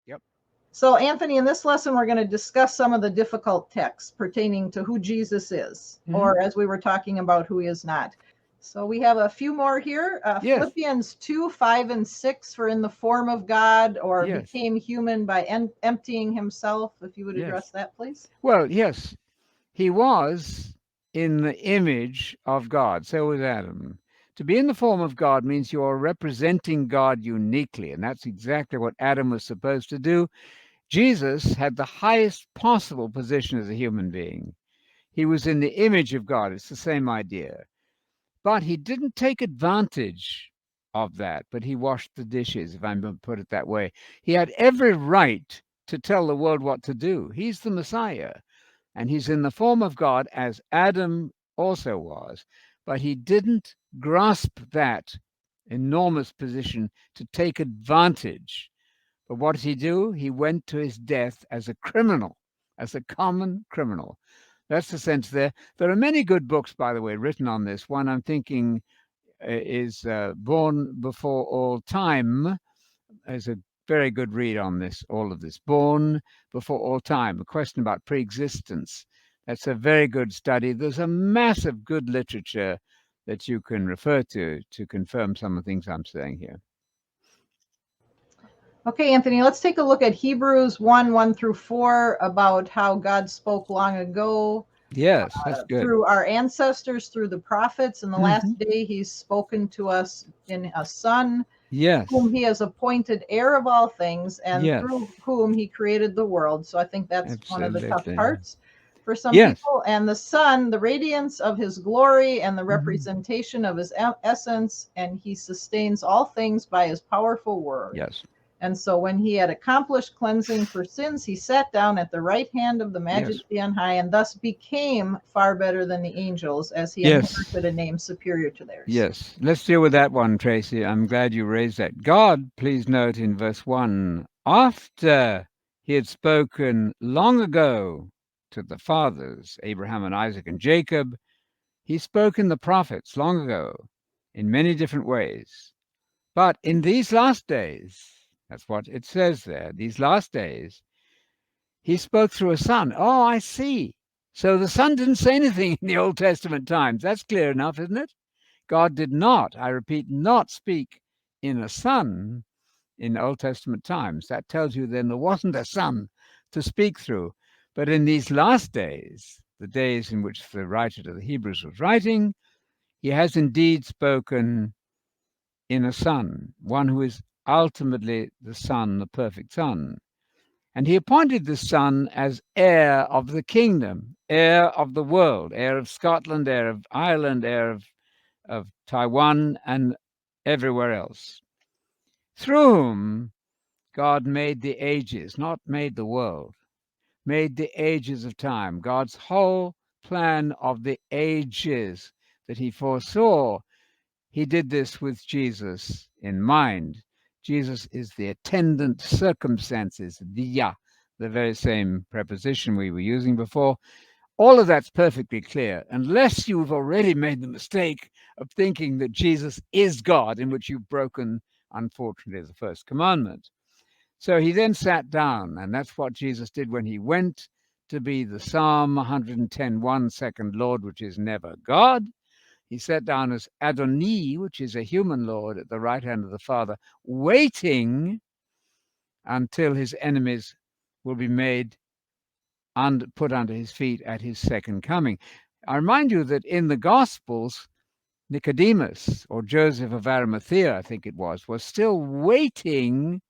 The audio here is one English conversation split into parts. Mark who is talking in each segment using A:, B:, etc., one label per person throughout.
A: Yep.
B: So, Anthony, in this lesson, we're going to discuss some of the difficult texts pertaining to who Jesus is, or as we were talking about, who he is not. So we have a few more here.
A: Yes.
B: Philippians 2, 5, and 6 for in the form of God, or
A: Yes.
B: became human by emptying himself. If you would
A: Yes.
B: address that, please.
A: Well, yes, he was in the image of God. So was Adam. To be in the form of God means you're representing God uniquely, and that's exactly what Adam was supposed to do. Jesus had the highest possible position as a human being. He was in the image of God. It's the same idea. But he didn't take advantage of that, but he washed the dishes, if I'm going to put it that way. He had every right to tell the world what to do. He's the Messiah, and he's in the form of God as Adam also was, but he didn't grasp that enormous position to take advantage. But what did he do? He went to his death as a criminal, as a common criminal. That's the sense there. There are many good books, by the way, written on this. One I'm thinking is Born Before All Time. Is a very good read on this, all of this. Born Before All Time, a question about pre-existence. That's a very good study. There's a massive good literature that you can refer to confirm some of the things I'm saying here.
B: Okay, Anthony, let's take a look at Hebrews 1, 1 through 4 about how God spoke long ago.
A: Yes, that's good.
B: Through our ancestors, through the prophets. In the last day, he's spoken to us in a son,
A: yes,
B: whom he has appointed heir of all things, and
A: yes,
B: through whom he created the world. So I think that's one of the tough
A: absolutely.
B: parts for some
A: Yes.
B: people. And the son, the radiance of his glory and the representation of his essence, and he sustains all things by his powerful word.
A: Yes.
B: And so when he had accomplished cleansing for sins, he sat down at the right hand of the Majesty on high, and thus became far better than the angels, as he inherited a name superior to theirs.
A: Yes. Let's deal with that one, Tracy. I'm glad you raised that. God, please note in verse 1, after he had spoken long ago to the fathers, Abraham and Isaac and Jacob, he spoke in the prophets long ago in many different ways. But in these last days, that's what it says there, these last days, he spoke through a son. Oh, I see. So the son didn't say anything in the Old Testament times. That's clear enough, isn't it? God did not, I repeat, not speak in a son in Old Testament times. That tells you then there wasn't a son to speak through. But in these last days, the days in which the writer to the Hebrews was writing, he has indeed spoken in a son, one who is ultimately the son, the perfect son. And he appointed the son as heir of the kingdom, heir of the world, heir of Scotland, heir of Ireland, heir of Taiwan, and everywhere else, through whom God made the ages, not made the world, made the ages of time. God's whole plan of the ages that he foresaw, he did this with Jesus in mind. Jesus is the attendant circumstances, the very same preposition we were using before. All of that's perfectly clear, unless you've already made the mistake of thinking that Jesus is God, in which you've broken, unfortunately, the first commandment. So he then sat down, and that's what Jesus did when he went to be the Psalm 110:1 second Lord, which is never God. He sat down as Adoni, which is a human Lord, at the right hand of the Father, waiting until his enemies will be made and put under his feet at his second coming. I remind you that in the Gospels, Nicodemus, or Joseph of Arimathea, I think it was still waiting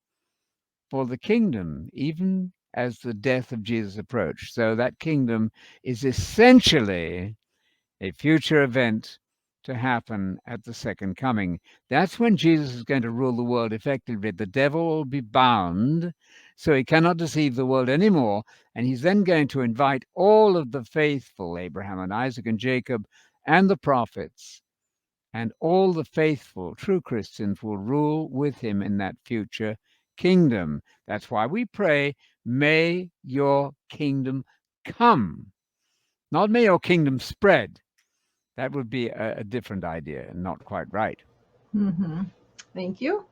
A: for the kingdom, even as the death of Jesus approached. So that kingdom is essentially a future event to happen at the second coming. That's when Jesus is going to rule the world effectively. The devil will be bound, so he cannot deceive the world anymore. And he's then going to invite all of the faithful, Abraham and Isaac and Jacob and the prophets, and all the faithful, true Christians will rule with him in that future kingdom. That's why we pray, may your kingdom come, not may your kingdom spread. That would be a different idea and not quite right.
B: Thank you.